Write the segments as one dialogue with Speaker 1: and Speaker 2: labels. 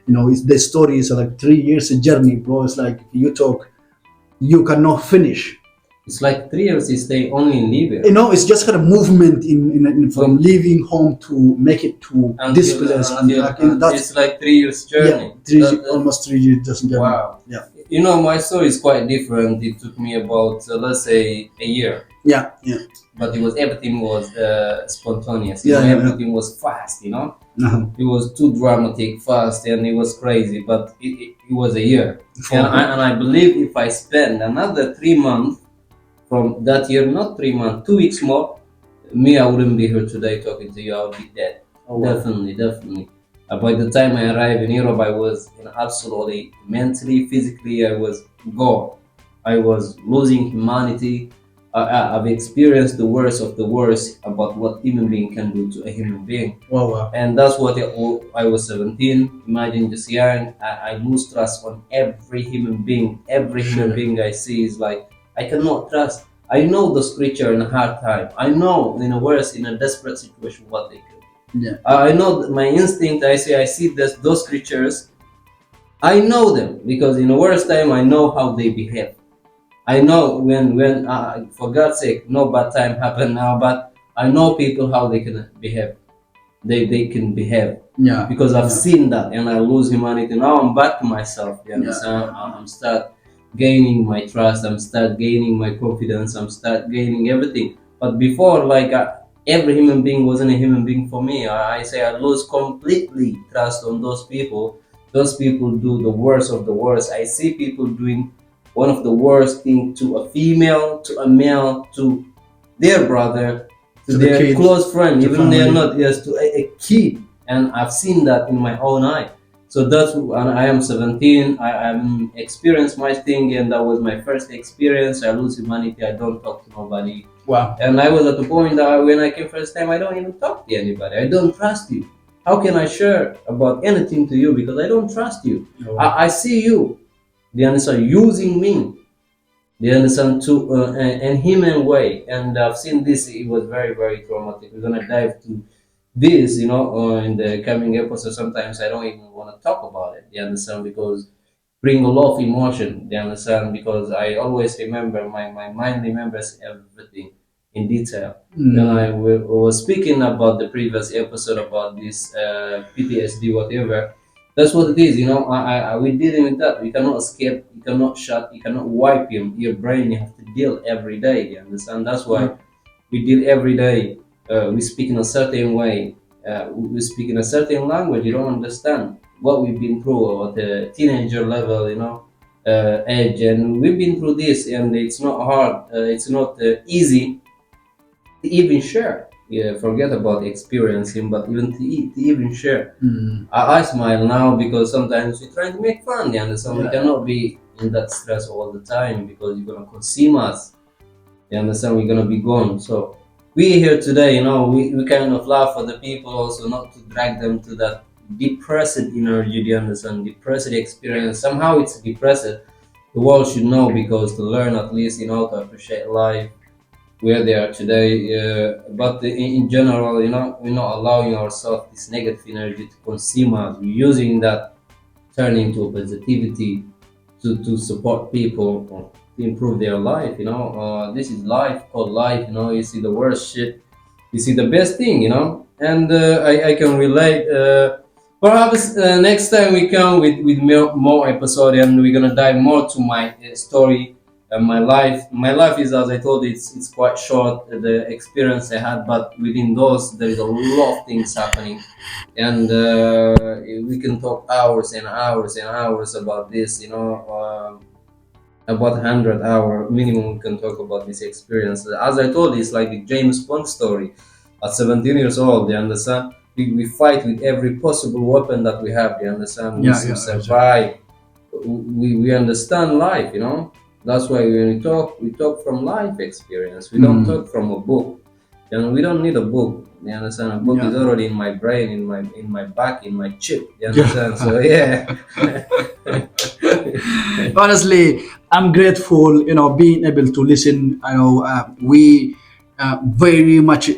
Speaker 1: it's, the story is like 3 years journey, bro. It's like you talk, you cannot finish.
Speaker 2: It's like 3 years. You stay only in Libya
Speaker 1: It's just kind of movement from leaving home to make it to this place, and that's
Speaker 2: it's like 3 years journey.
Speaker 1: Almost 3 years just journey.
Speaker 2: Wow.
Speaker 1: Yeah.
Speaker 2: My story is quite different. It took me about let's say a year.
Speaker 1: Yeah.
Speaker 2: But everything was spontaneous. Everything was fast.
Speaker 1: Uh-huh.
Speaker 2: It was too dramatic, fast, and it was crazy. But it was a year, and I believe if I spend another 3 months from that year, not 3 months, 2 weeks more, I wouldn't be here today talking to you. I would be dead.
Speaker 1: Oh, wow.
Speaker 2: Definitely. By the time I arrived in Europe, I was absolutely mentally, physically, I was gone. I was losing humanity. I've experienced the worst of the worst about what human being can do to a human being.
Speaker 1: Wow.
Speaker 2: And that's what I was 17. Imagine just young. I lose trust on every human being. Every human being I see is like, I cannot trust. I know those creatures in a hard time. I know in a worse, in a desperate situation, what they can do.
Speaker 1: Yeah.
Speaker 2: I know my instinct. I see those creatures. I know them because in the worst time, I know how they behave. I know when for God's sake, no bad time happen now, but I know people how they can behave. They can behave.
Speaker 1: Yeah.
Speaker 2: Because I've seen that, and I lose humanity. Now I'm back to myself. You understand? I'm start gaining my trust. I'm start gaining my confidence. I'm start gaining everything. But before, like every human being wasn't a human being for me. I say I lose completely trust on those people. Those people do the worst of the worst. I see people doing one of the worst things to a female, to a male, to their brother, to their
Speaker 1: kids,
Speaker 2: close friend, even
Speaker 1: family.
Speaker 2: they're not, yes, to a kid. And I've seen that in my own eye. So and I am 17, I'm experienced my thing, and that was my first experience. I lose humanity, I don't talk to nobody.
Speaker 1: Wow.
Speaker 2: And I was at the point that when I came first time, I don't even talk to anybody. I don't trust you. How can I share about anything to you? Because I don't trust you.
Speaker 1: No.
Speaker 2: I see you. They understand using me. They understand to an human way, and I've seen this. It was very, very traumatic. We're gonna dive to this, in the coming episode. Sometimes I don't even want to talk about it. You understand, because bring a lot of emotion. You understand, because I always remember my mind remembers everything in detail. And I was speaking about the previous episode about this PTSD, whatever. That's what it is, we're dealing with that. You cannot escape, you cannot shut, you cannot wipe your brain. You have to deal every day. You understand? That's why we deal every day. We speak in a certain way. We speak in a certain language. You don't understand what we've been through at the teenager level, age, and we've been through this, and it's not hard. It's not easy to even share. Yeah, forget about experiencing, but even to even share. I smile now because sometimes we're trying to make fun, you understand? We cannot be in that stress all the time because you're gonna consume us. You understand? We're gonna be gone. So we here today, we kind of laugh for the people also, not to drag them to that depressed energy, you understand? Depressed experience. Somehow it's depressed. The world should know, because to learn at least, to appreciate life where they are today, but in general, we're not allowing ourselves this negative energy to consume us. We're using that, turning to positivity, to support people, to improve their life. This is life, called life. You see the worst shit, you see the best thing. And I can relate. Perhaps next time we come with more episode, and we're gonna dive more to my story. My life is, as I told you, it's quite short, the experience I had, but within those there is a lot of things happening, and we can talk hours and hours and hours about this. About 100 hour minimum we can talk about this experience. As I told you, it's like the James Bond story. At 17 years old, you understand, we fight with every possible weapon that we have. You understand, we survive. We understand life. That's why when we talk from life experience. We don't talk from a book. We don't need a book. You understand? A book is already in my brain, in my back, in my chip. You understand? So yeah.
Speaker 1: Honestly, I'm grateful, being able to listen. I know we very much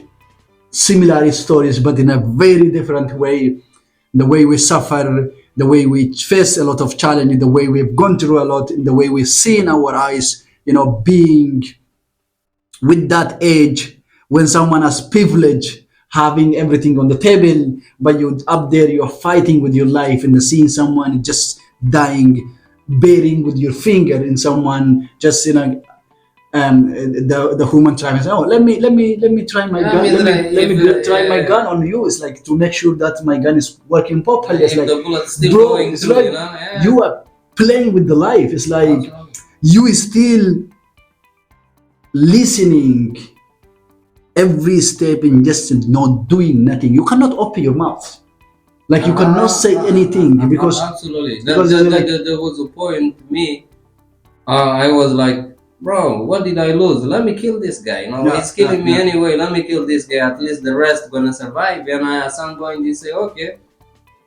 Speaker 1: similar stories, but in a very different way. The way we suffer, the way we face a lot of challenge, the way we've gone through a lot, in the way we see in our eyes, being with that age when someone has privilege, having everything on the table, but you up there, you're fighting with your life and seeing someone just dying, bearing with your finger in someone, just the human tribe and say, oh, let me try my
Speaker 2: I
Speaker 1: gun,
Speaker 2: mean, like,
Speaker 1: try my gun on you. It's like to make sure that my gun is working properly. It's
Speaker 2: if
Speaker 1: like,
Speaker 2: the bullet's still
Speaker 1: bro,
Speaker 2: going
Speaker 1: it's
Speaker 2: through,
Speaker 1: like
Speaker 2: yeah.
Speaker 1: you are playing with the life. It's like
Speaker 2: Absolutely.
Speaker 1: you is still listening every step and just not doing nothing. You cannot open your mouth. Like you cannot say anything
Speaker 2: Absolutely.
Speaker 1: because it's like,
Speaker 2: There was a point to me. I was like, bro, what did I lose? Let me kill this guy.
Speaker 1: yeah,
Speaker 2: He's killing me
Speaker 1: yeah.
Speaker 2: anyway. Let me kill this guy. At least the rest gonna survive. And at some point, you say, okay,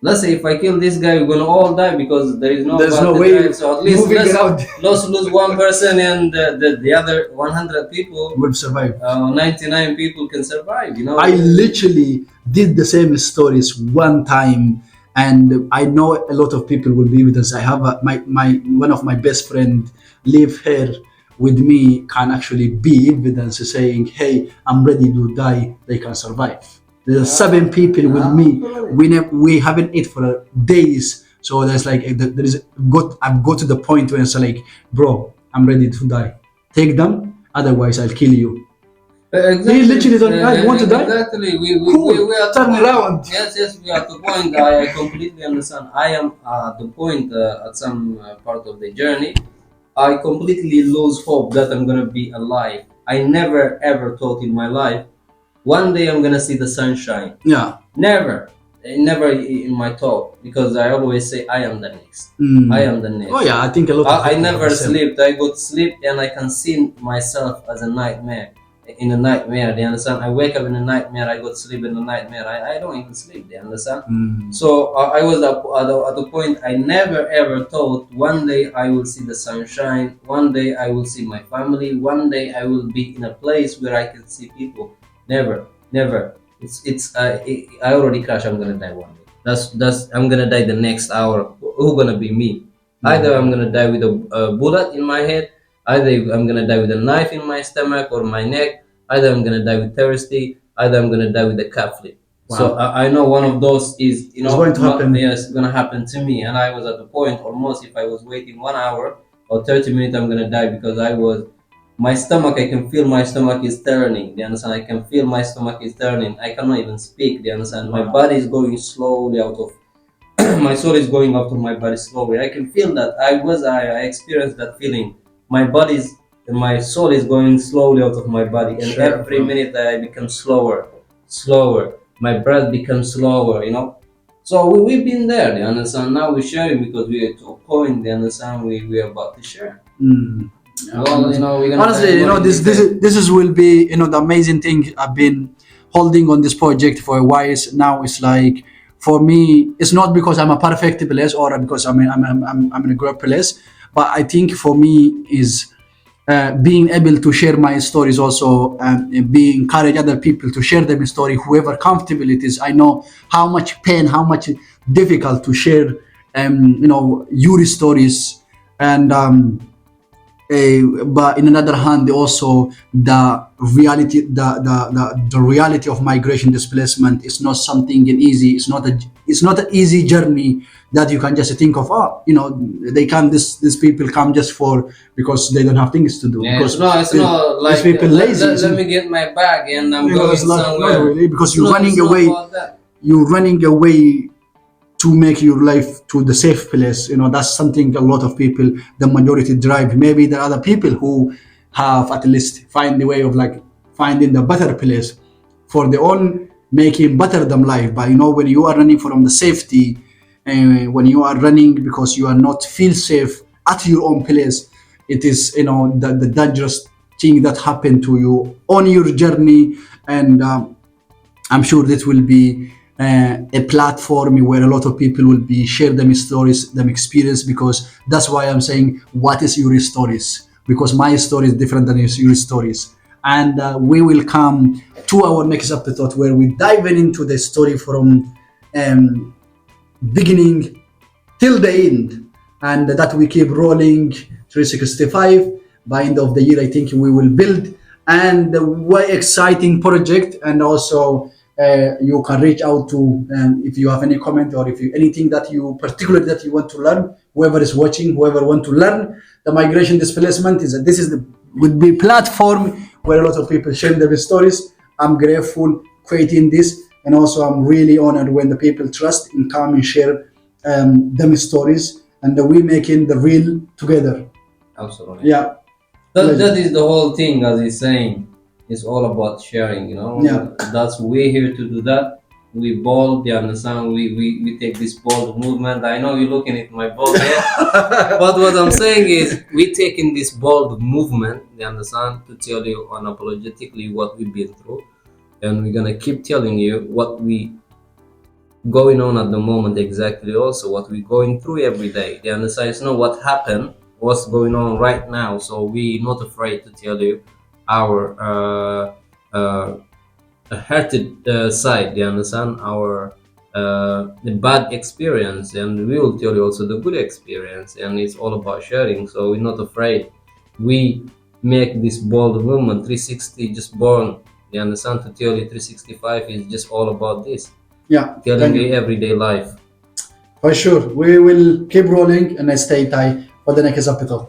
Speaker 2: let's say if I kill this guy, we're gonna all die because there is
Speaker 1: There's no
Speaker 2: nobody
Speaker 1: way
Speaker 2: drive. So at least
Speaker 1: moving around
Speaker 2: let's lose one person, and the other 100 people,
Speaker 1: will survive.
Speaker 2: 99 people can survive.
Speaker 1: I literally did the same stories one time, and I know a lot of people will be with us. I have my one of my best friend live here with me, can actually be evidence saying, "Hey, I'm ready to die. They can survive." There's 7 people with me. We haven't eat for days, so there's like there is got I've got to the point where it's like, bro, I'm ready to die. Take them, otherwise I'll kill you.
Speaker 2: Exactly.
Speaker 1: He literally told me, "Ah, you want to die?
Speaker 2: Exactly.
Speaker 1: Cool.
Speaker 2: We are at the
Speaker 1: Turn
Speaker 2: point.
Speaker 1: around."
Speaker 2: Yes, we are at the point. I completely understand. I am at the point at some part of the journey. I completely lose hope that I'm gonna be alive. I never ever thought in my life one day I'm gonna see the sunshine.
Speaker 1: Yeah.
Speaker 2: Never, never in my thought, because I always say I am the next.
Speaker 1: Mm.
Speaker 2: I am the next.
Speaker 1: Oh yeah, I think a lot of
Speaker 2: I
Speaker 1: people have
Speaker 2: never
Speaker 1: the same.
Speaker 2: slept. I got sleep and I can see myself as a nightmare. In a nightmare, do you understand? I wake up in a nightmare. I got sleep in a nightmare. I don't even sleep. Do you understand?
Speaker 1: Mm.
Speaker 2: So I was at the point I never ever thought one day I will see the sunshine. One day I will see my family. One day I will be in a place where I can see people. Never, never. I already crashed. I'm gonna die one day. That's I'm gonna die the next hour. Who gonna be me? Either I'm gonna die with a bullet in my head. Either I'm gonna die with a knife in my stomach or my neck. Either I'm gonna die with thirsty. Either I'm gonna die with a cat flip. So
Speaker 1: Wow.
Speaker 2: I know one of those is
Speaker 1: It's going to happen.
Speaker 2: Yes, gonna happen to me. And I was at the point almost if I was waiting 1 hour or 30 minutes, I'm gonna die because I was my stomach. I can feel my stomach is turning. Do you understand? I can feel my stomach is turning. I cannot even speak. Do you understand? My body is going slowly out of my soul is going out of my body slowly. I can feel that. I experienced that feeling. My soul is going slowly out of my body, and
Speaker 1: Sure,
Speaker 2: every
Speaker 1: bro.
Speaker 2: minute I become slower, slower. My breath becomes slower. So we've been there, you understand? Now we're sharing because we are to a point, you understand? We're about to share.
Speaker 1: Mm.
Speaker 2: Well, we're gonna
Speaker 1: Honestly,
Speaker 2: dive more in detail.
Speaker 1: this is will be the amazing thing. I've been holding on this project for a while. Now it's like, for me, it's not because I'm a perfect place or because I'm in a great place, but I think for me is being able to share my stories also, and be encourage other people to share their story, whoever comfortable it is. I know how much pain, how much difficult to share your stories, and but in another hand also the reality of migration displacement is not something easy. It's not an easy journey that you can just think of, they can these people come just for because they don't have things to do,
Speaker 2: Yeah,
Speaker 1: because
Speaker 2: it's not
Speaker 1: these
Speaker 2: like
Speaker 1: people lazy.
Speaker 2: let me get my bag and I'm going
Speaker 1: It's not
Speaker 2: somewhere.
Speaker 1: really, because
Speaker 2: It's not about that.
Speaker 1: you're running away to make your life to the safe place. That's something a lot of people, the majority, drive. Maybe there are other people who have at least find the way of like finding the better place for their own making better them life. But when you are running from the safety, and when you are running because you are not feel safe at your own place, it is the dangerous thing that happened to you on your journey. And I'm sure this will be a platform where a lot of people will be share them stories, them experience, because that's why I'm saying, what is your stories? Because my story is different than your stories. And we will come to our next episode where we dive into the story from beginning till the end, and that we keep rolling 365. By end of the year, I think we will build and a way exciting project. And also you can reach out to, if you have any comment or if you anything that you particularly that you want to learn, whoever is watching, whoever want to learn the migration displacement, is that this is the would be platform where a lot of people share their stories. I'm grateful creating this, and also I'm really honored when the people trust and come and share them stories, and we making the real together.
Speaker 2: Absolutely.
Speaker 1: Yeah,
Speaker 2: That
Speaker 1: pleasure.
Speaker 2: is the whole thing, as he's saying. It's all about sharing, you
Speaker 1: Yeah,
Speaker 2: know. That's we're here to do that. We bold, you understand? We take this bold movement. I know you're looking at my bold head, but what I'm saying is we taking this bold movement, you understand, to tell you unapologetically what we've been through. And we're gonna keep telling you what we going on at the moment exactly, also what we're going through every day. You understand? It's not what happened, what's going on right now. So we're not afraid to tell you our uh, hurted side. You understand? Our the bad experience, and we will tell you also the good experience. And it's all about sharing. So we're not afraid. We make this bold movement 360 just born. You understand? To tell you 365 is just all about this,
Speaker 1: yeah.
Speaker 2: telling
Speaker 1: Thank
Speaker 2: you
Speaker 1: you.
Speaker 2: everyday life.
Speaker 1: For sure, we will keep rolling and stay tight for the next episode.